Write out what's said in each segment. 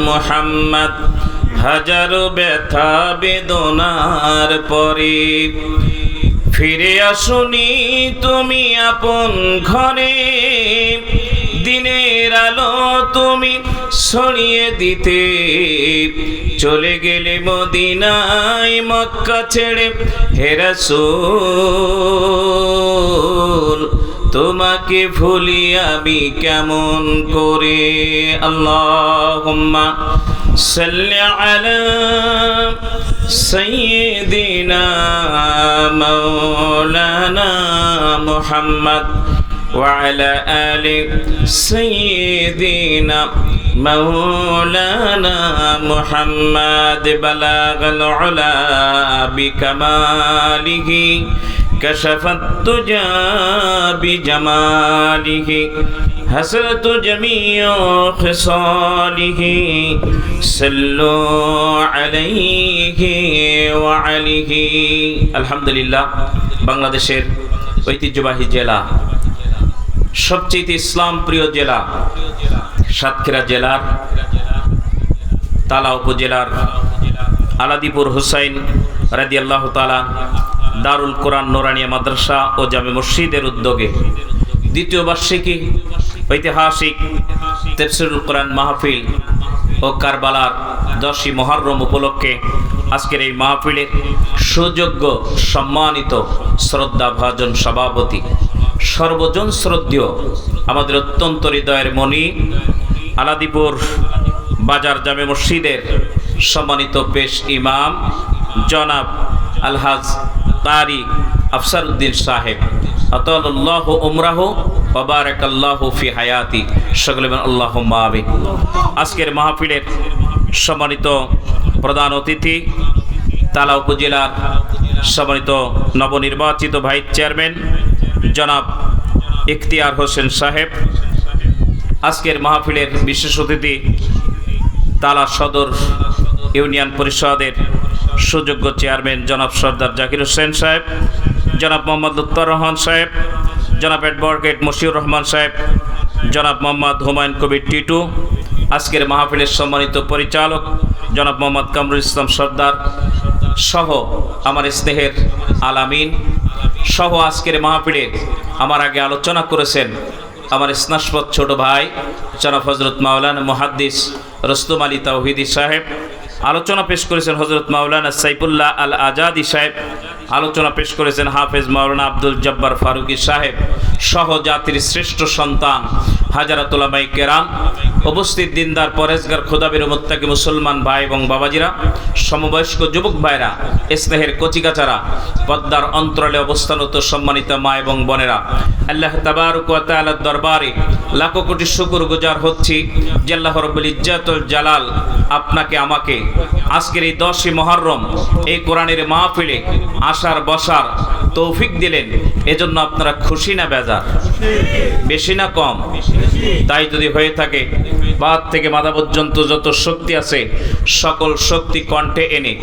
মুহাম্মদ হাজারো ব্যথা বেদনার পরে ফিরে আসুনি তুমি আপন ঘরে, দিনের আলো তুমি ছড়িয়ে দিতে চলে গেলে মদিনায় মক্কা ছেড়ে। হে রাসূল তোমাকে ভুলি আমি কেমন করে। আল্লাহুম্মা সাল্লি আলা সাইয়্যিদিনা মাওলানা মুহাম্মদ ওয়া আলা আলি সাইয়্যিদিনা মাওলানা মুহাম্মদ। বালাগাল উলা বিকামালিহি كشفت الدجى بجماله حسنت جميع خصاله صلوا عليه وعليه। আলহামদুলিল্লাহ, বাংলাদেশের ঐতিহ্যবাহী জেলা, সবচেয়ে ইসলাম প্রিয় জেলা সাতক্ষীরা জেলার তালা উপজেলার আলাদিপুর হুসাইন রাদিয়াল্লাহু তাআলা দারুল কোরআন নুরানিয়া মাদ্রাসা ও জামে মসজিদের উদ্যোগে দ্বিতীয় বার্ষিকী ঐতিহাসিক তাফসীরুল কোরআন মাহফিল ও কারবালার 10ই মুহররম উপলক্ষে আজকের এই মাহফিলের সুযোগ্য সম্মানিত শ্রদ্ধাভাজন সভাপতি, সর্বজন শ্রদ্ধেয় আমাদের অত্যন্ত হৃদয়ের মণি, আলাদিপুর বাজার জামে মসজিদের সম্মানিত পেশ ইমাম জনাব আলহাজ কারি আফসার উদ্দিন সাহেব, আতাল্লাহু উমরাহু ওয়া বারাকাল্লাহু ফি হায়াতি। সকলে বলেন আল্লাহুম্মা আমিন। আজকের মাহফিলের সম্মানিত প্রধান অতিথি তালা উপজেলার সম্মানিত নবনির্বাচিত ভাইস চেয়ারম্যান জনাব ইখতিয়ার হোসেন সাহেব। আজকের মাহফিলের বিশেষ অতিথি তালা সদর ইউনিয়ন পরিষদের সুযোগ্য চেয়ারম্যান জনাব সর্দার জাকির হোসেন সাহেব, জনাব মোহাম্মদ লুৎফর রহমান সাহেব, জনাব অ্যাডভোকেট মশিউর রহমান সাহেব, জনাব মোহাম্মদ হুমায়ুন কবির টিটু। আজকের মাহফিলের সম্মানিত পরিচালক জনাব মোহাম্মদ কামরুল ইসলাম সর্দার সহ আমার স্নেহের আলামিন সহ আজকের মাহফিলে আমার আগে আলোচনা করেছেন আমার স্নাসপদ ছোট ভাই জনাব হযরত মাওলানা মুহাদ্দিস রুস্তম আলী তাওহীদি সাহেব। আলোচনা পেশ করেছেন হযরত মাওলানা সাইফুল্লাহ আল আজাদি সাহেব। আলোচনা পেশ করেছেন হাফেজ মাওলানা আব্দুল জব্বার ফারুকী সাহেব সহ জাতির শ্রেষ্ঠ সন্তান হাজারাত উলামায়ে কেরাম, উপস্থিত দিনদার পরেজগার খোদাবির মুত্তাকি মুসলমান ভাই এবং বাবাজিরা, সমবয়স্ক যুবক ভাইরা, স্নেহের কচিকাচারা, পদ্মার অন্তরালে অবস্থানরত সম্মানিত মা এবং বোনেরা, আল্লাহ তাবারক ওয়া তাআলার দরবারে লাখো কোটি শুকর গুজার হচ্ছি যে আল্লাহ রাব্বুল ইজ্জাতুল জালাল আপনাকে আমাকে আজকের এই 10ই মুহররম এই কোরআনের মাহফিলে আসার বসার তৌফিক দিলেন। এজন্য আপনারা খুশি না বেজার? বেশি না কম? তাই যদি হয়ে থাকে, বাদ থেকে মাথা পর্যন্ত যত শক্তি আছে সকল শক্তি কণ্ঠে এনে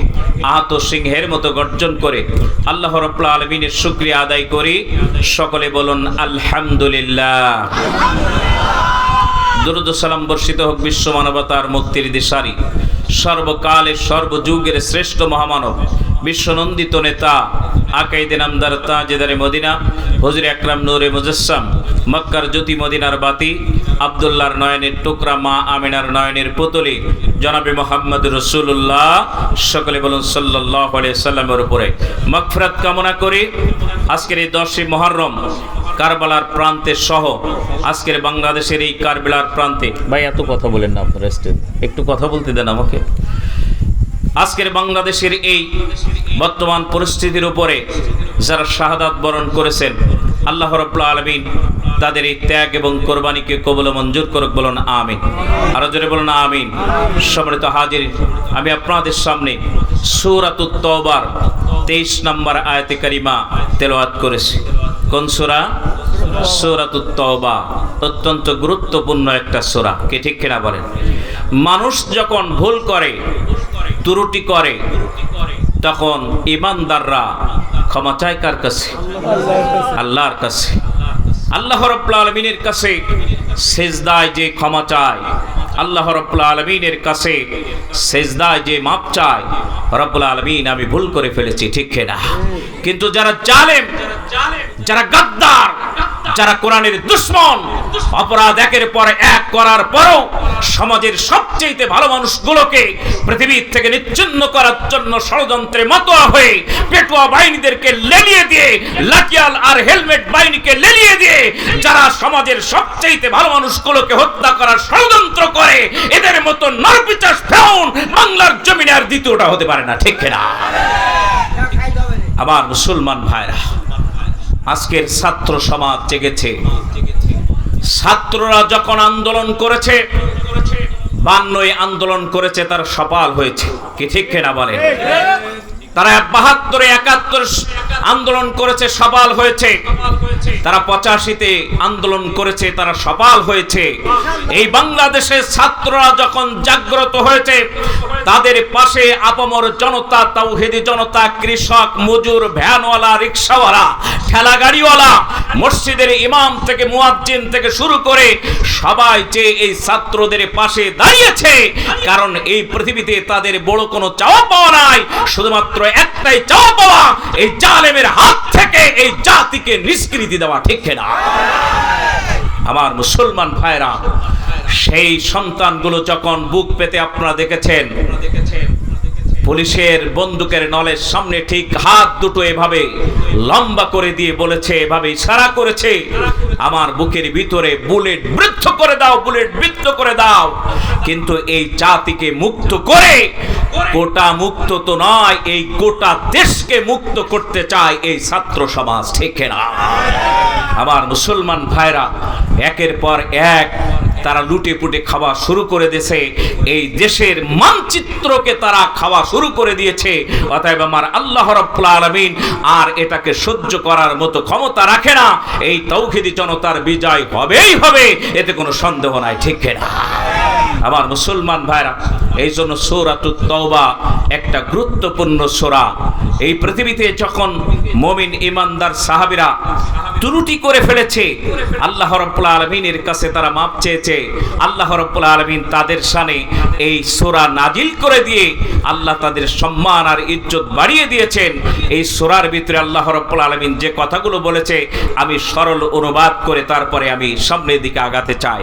আহত সিংহের মতো গর্জন করে আল্লাহ রাব্বুল আলামিনের শুকরিয়া আদায় করি। সকলে বলুন আলহামদুলিল্লাহ। দুরূদ ও সালাম বর্ষিত হোক বিশ্ব মানবতার মুক্তির দিশারি, সর্বকালের সর্বযুগের শ্রেষ্ঠ মহামানব, বিশ্বনন্দিত নেতা, আকাইদে নামদার তাজেদারে মদিনা, হুজুর আকরাম নূরে মুজাসসাম, মক্কার জ্যোতি মদিনার বাতি, আব্দুল্লাহর নয়নের টুকরা, মা আমিনার নয়নের পুতলি, জনাবে মুহাম্মদ রাসূলুল্লাহ। সকলে বলুন সাল্লাল্লাহু আলাইহি সাল্লামের উপরে মাগফিরাত কামনা করি। আজকের এই 10ই মুহররম কারবালার প্রান্তে সহ আজকের বাংলাদেশের এই কারবালার প্রান্তে, ভাই এত কথা বলেন না আপনারা, একটু কথা বলতে দেন আমাকে। আজকের বাংলাদেশের এই বর্তমান পরিস্থিতির উপরে যারা শাহাদাত বরণ করেছেন, আল্লাহ রাব্বুল আলামিন তাদের এই ত্যাগ এবং কোরবানিকে কবুল ও মঞ্জুর করুক। বলুন আমিন। আরো জোরে বলুন আমিন। সম্মানিত হাজির, আমি আপনাদের সামনে সূরাতুত তাওবার 23 নম্বর আয়াতে কারিমা তেলাওয়াত করেছি। কোন সূরা? সূরাতুত তাওবা। অত্যন্ত গুরুত্বপূর্ণ একটা সূরা, কে ঠিক কিনা বলেন? মানুষ যখন ভুল করে, ত্রুটি করে, তখন ঈমানদাররা ক্ষমা চায় কার কাছে? আল্লাহর কাছে। আল্লাহ রাব্বুল আলামিনের কাছে সিজদায় যে ক্ষমা চায়, আল্লাহ রাব্বুল আলামিনের কাছে সেজদায় যে মাপ চায়, রব্বুল আলামিন আমি ভুল করে ফেলেছি, ঠিক কিনা? কিন্তু যারা জালেম, যারা গাদ্দার, যারা কোরআনের দুশমন, অপরাধ একের পর এক করার পরও সমাজের সবচেয়ে ভালো মানুষগুলোকে পৃথিবীর থেকে নিচ্ছিন্ন করার জন্য ষড়যন্ত্রে মাতোয়া হয়ে পেটুয়া বাহিনীদেরকে লেলিয়ে দিয়ে, লাঠিয়াল আর হেলমেট বাহিনীকে লেলিয়ে দিয়ে যারা সমাজের সবচেয়ে ভালো মানুষগুলোকে হত্যা করার ষড়যন্ত্র করে, এদের মতো নরপিচাস ফেরাউন বাংলার জমিনে আর দ্বিতীয়টা হতে পারে না, ঠিক কিনা? আমার মুসলমান ভাইরা, আজকের ছাত্র সমাজ জেগেছে। ছাত্ররা যখন আন্দোলন করেছে, 52 আন্দোলন করেছে, তার সফল হয়েছে, কি ঠিক কিনা বলেন? তারা 72 71 আন্দোলন করেছে, সফল হয়েছে। তারা 85-তে আন্দোলন করেছে, তারা সফল হয়েছে। এই বাংলাদেশের ছাত্ররা যখন জাগ্রত হয়েছে, তাদের পাশে আপামর জনতা, তাওহীদি জনতা, কৃষক, মজুর, ভ্যানওয়ালা, রিকশাওয়ালা, ঠেলা গাড়িওয়ালা, মসজিদের ইমাম থেকে মুয়াজ্জিন থেকে শুরু করে সবাই যে এই ছাত্রদের পাশে দাঁড়িয়েছে। কারণ এই পৃথিবীতে তাদের বড় কোনো চাওয়া পাওয়া নাই, শুধুমাত্র একটাই চাওয়া পাওয়া, এই জালেমের হাত থেকে এই জাতিকে নিষ্কৃতি দেওয়া, ঠিক না? আমার মুসলমান ভাইরা, সেই সন্তানগুলো যখন বুক পেতে আপনারা দেখেছেন, পুলিশের বন্দুকের নলের সামনে ঠিক হাত দুটো এভাবে লম্বা করে দিয়ে বলেছে, এভাবে ইশারা করেছে, আমার বুকের ভিতরে বুলেট বৃদ্ধ করে দাও, বুলেট বৃদ্ধ করে দাও। কিন্তু এই জাতিকে মুক্ত করে, গোটা মুক্ত তো নয়, এই গোটা দেশকে মুক্ত করতে চায় এই ছাত্র সমাজ, ঠিক না? আমার মুসলমান ভাইরা, একের পর এক তারা লুটে পুটে খাওয়া শুরু করে দিয়েছে, এই দেশের মানচিত্রকে তারা খাওয়া শুরু করে দিয়েছে। অতএব আমার আল্লাহ রাব্বুল আলামিন আর এটাকে সহ্য করার মতো ক্ষমতা রাখে না। এই তাওহীদি জনতার বিজয় হবেই হবে, এতে কোনো সন্দেহ নাই, ঠিক কিনা? আমার মুসলমান ভাইরা, এই জন্য সূরাতুত তাওবা একটা গুরুত্বপূর্ণ সূরা। এই পৃথিবীতে যখন মুমিন ইমানদার সাহাবীরা ত্রুটি করে ফেলেছে, আল্লাহ রাব্বুল আলামিনের কাছে তারা মাপ চেয়েছে, আল্লাহ রাব্বুল আলামিন তাদের শানে এই সূরা নাজিল করে দিয়ে আল্লাহ তাদের সম্মান আর ইজ্জত বাড়িয়ে দিয়েছেন। এই সূরার ভিতরে আল্লাহ রাব্বুল আলামিন যে কথাগুলো বলেছে, আমি সরল অনুবাদ করে তারপরে আমি সামনের দিকে আগাতে চাই।